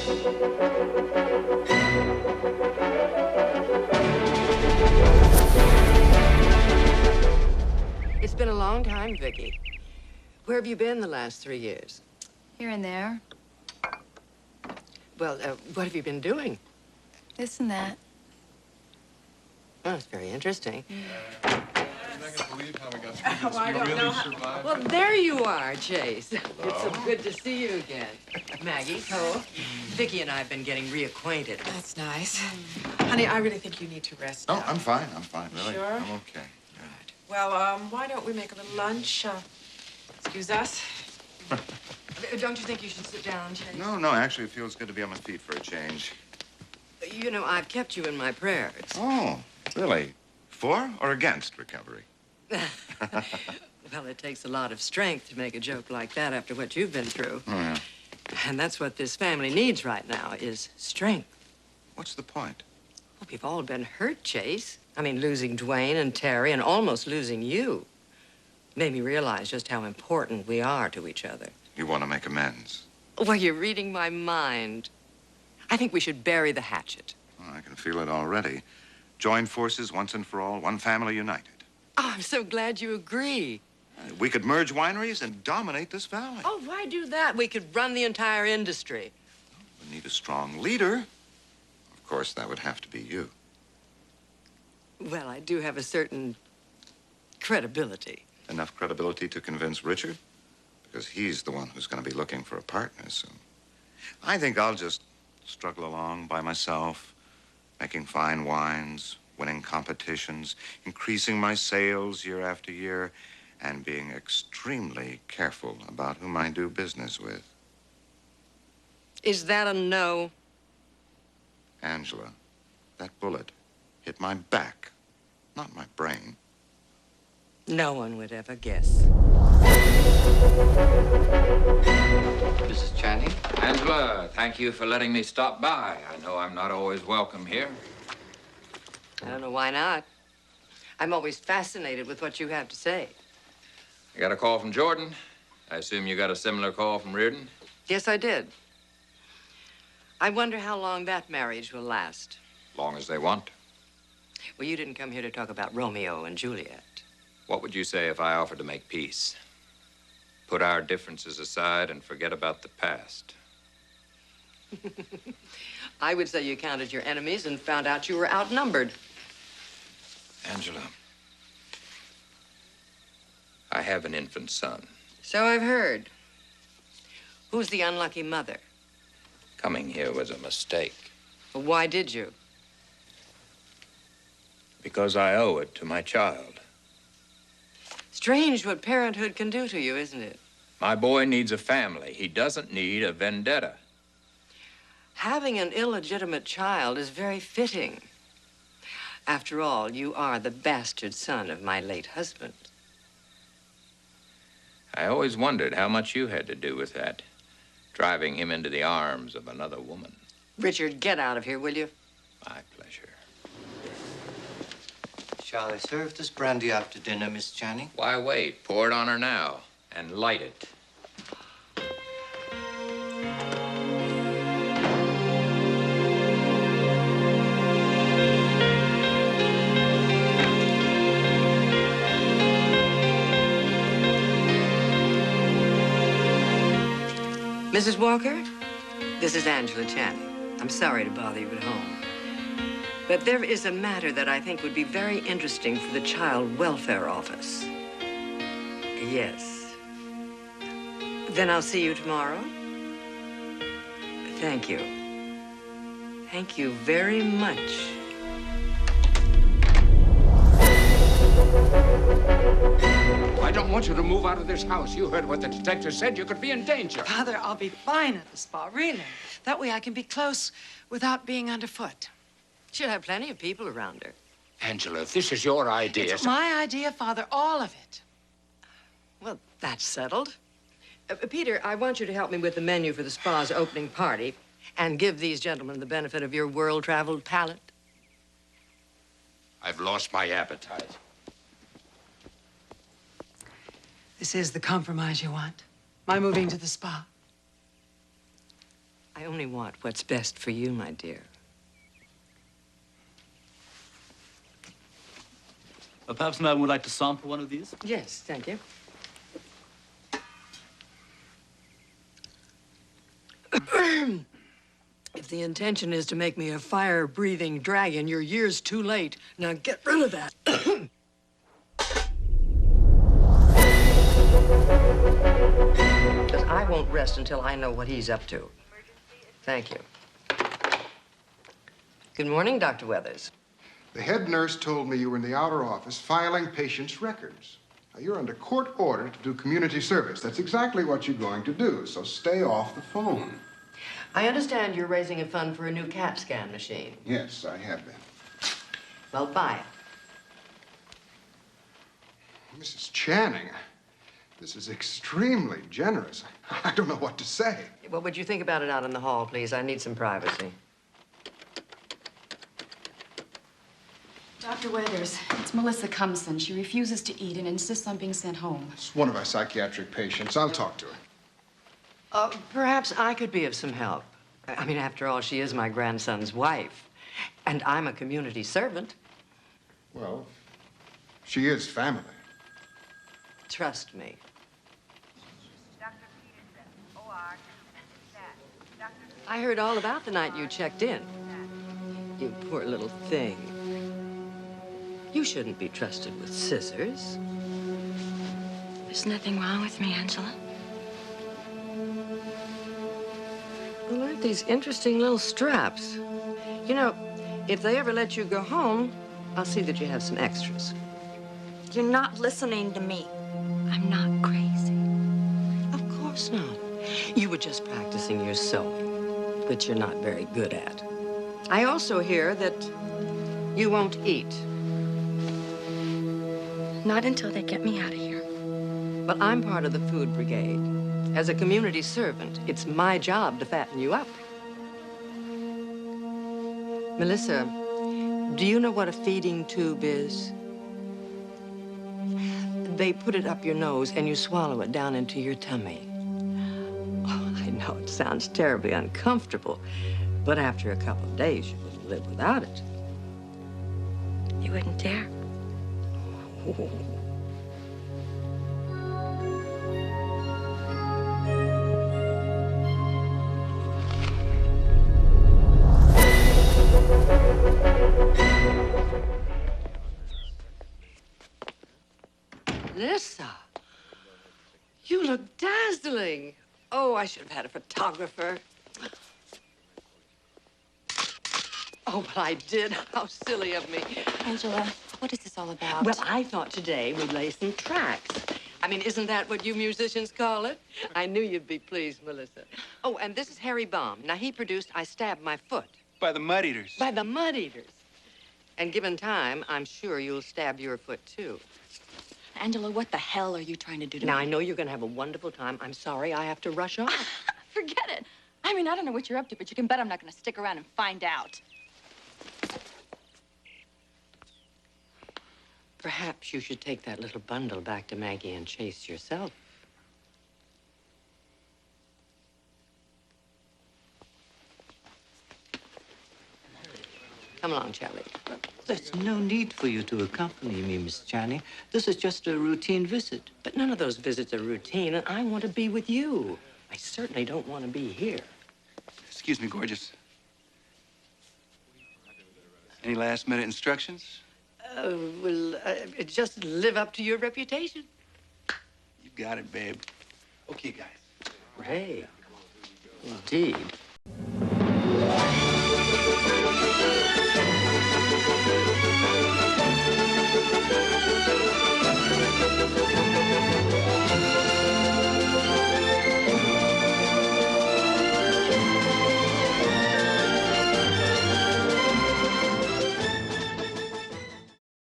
It's been a long time, Vicky. Where have you been the last 3 years? Here and there. Well, what have you been doing? This and that. Oh, it's very interesting. You're not gonna believe how we got through this. I don't know survived. Well, there you are, Chase. It's so good to see you again. Maggie, Cole, Vicky and I have been getting reacquainted. That's nice. Honey, I really think you need to rest No, now. I'm fine, really. Sure? I'm okay. Right. Well, why don't we make a little lunch? Excuse us. Don't you think you should sit down, Chase? No, actually, it feels good to be on my feet for a change. You know, I've kept you in my prayers. Oh, really? For or against recovery? Well, it takes a lot of strength to make a joke like that after what you've been through. Oh, yeah. And that's what this family needs right now, is strength. What's the point? Well, we've all been hurt, Chase. I mean, losing Dwayne and Terry and almost losing you made me realize just how important we are to each other. You want to make amends? Well, you're reading my mind. I think we should bury the hatchet. Oh, I can feel it already. Join forces once and for all, one family united. Oh, I'm so glad you agree. We could merge wineries and dominate this valley. Oh, why do that? We could run the entire industry. We need a strong leader. Of course, that would have to be you. Well, I do have a certain credibility. Enough credibility to convince Richard? Because he's the one who's going to be looking for a partner soon. I think I'll just struggle along by myself, making fine wines, winning competitions, increasing my sales year after year, and being extremely careful about whom I do business with. Is that a no? Angela, that bullet hit my back, not my brain. No one would ever guess. Mrs. Channing? Angela, thank you for letting me stop by. I know I'm not always welcome here. I don't know why not. I'm always fascinated with what you have to say. I got a call from Jordan. I assume you got a similar call from Reardon? Yes, I did. I wonder how long that marriage will last. Long as they want. Well, you didn't come here to talk about Romeo and Juliet. What would you say if I offered to make peace? Put our differences aside and forget about the past. I would say you counted your enemies and found out you were outnumbered. Angela, I have an infant son. So I've heard. Who's the unlucky mother? Coming here was a mistake. Well, why did you? Because I owe it to my child. Strange what parenthood can do to you, isn't it? My boy needs a family. He doesn't need a vendetta. Having an illegitimate child is very fitting. After all, you are the bastard son of my late husband. I always wondered how much you had to do with that, driving him into the arms of another woman. Richard, get out of here, will you? My pleasure. Shall I serve this brandy after dinner, Miss Channing? Why wait? Pour it on her now and light it. Mrs. Walker, this is Angela Channing. I'm sorry to bother you at home. But there is a matter that I think would be very interesting for the Child Welfare Office. Yes. Then I'll see you tomorrow. Thank you. Thank you very much. I don't want you to move out of this house. You heard what the detective said. You could be in danger. Father, I'll be fine at the spa, really. That way I can be close without being underfoot. She'll have plenty of people around her. Angela, if this is your idea... It's my idea, Father, all of it. Well, that's settled. Peter, I want you to help me with the menu for the spa's opening party and give these gentlemen the benefit of your world-traveled palate. I've lost my appetite. This is the compromise you want. My moving to the spa. I only want what's best for you, my dear. Perhaps Madam would like to sample one of these? Yes, thank you. If the intention is to make me a fire-breathing dragon, you're years too late. Now get rid of that. Because I won't rest until I know what he's up to. Thank you. Good morning, Dr. Weathers. The head nurse told me you were in the outer office filing patients' records. Now, you're under court order to do community service. That's exactly what you're going to do, so stay off the phone. I understand you're raising a fund for a new CAT scan machine. Yes, I have been. Well, buy it. Mrs. Channing, this is extremely generous. I don't know what to say. What would you think about it out in the hall, please? I need some privacy. Dr. Weathers, it's Melissa Cumson. She refuses to eat and insists on being sent home. It's one of our psychiatric patients. I'll talk to her. Perhaps I could be of some help. I mean, after all, she is my grandson's wife. And I'm a community servant. Well, she is family. Trust me. I heard all about the night you checked in. You poor little thing. You shouldn't be trusted with scissors. There's nothing wrong with me, Angela. Well, aren't these interesting little straps? You know, if they ever let you go home, I'll see that you have some extras. You're not listening to me. I'm not crazy. Of course not. You were just practicing your sewing, which you're not very good at. I also hear that you won't eat. Not until they get me out of here. Well, I'm part of the food brigade. As a community servant, it's my job to fatten you up. Melissa, do you know what a feeding tube is? They put it up your nose and you swallow it down into your tummy. Oh, I know it sounds terribly uncomfortable, but after a couple of days, you wouldn't live without it. You wouldn't dare. Oh. Lissa, you look dazzling. Oh, I should have had a photographer. Oh, but I did. How silly of me. Angela, what is this all about? Well, I thought today we'd lay some tracks. I mean, isn't that what you musicians call it? I knew you'd be pleased, Melissa. Oh, and this is Harry Baum. Now, he produced I Stabbed My Foot. By the Mud Eaters. By the Mud Eaters. And given time, I'm sure you'll stab your foot, too. Angela, what the hell are you trying to do to me? Now, I know you're going to have a wonderful time. I'm sorry I have to rush off. Forget it. I mean, I don't know what you're up to, but you can bet I'm not going to stick around and find out. Perhaps you should take that little bundle back to Maggie and Chase yourself. Come along, Chao-Li. There's no need for you to accompany me, Miss Channing. This is just a routine visit. But none of those visits are routine, and I want to be with you. I certainly don't want to be here. Excuse me, gorgeous. Any last-minute instructions? Just live up to your reputation. You got it, babe. Okay, guys. Hey, indeed.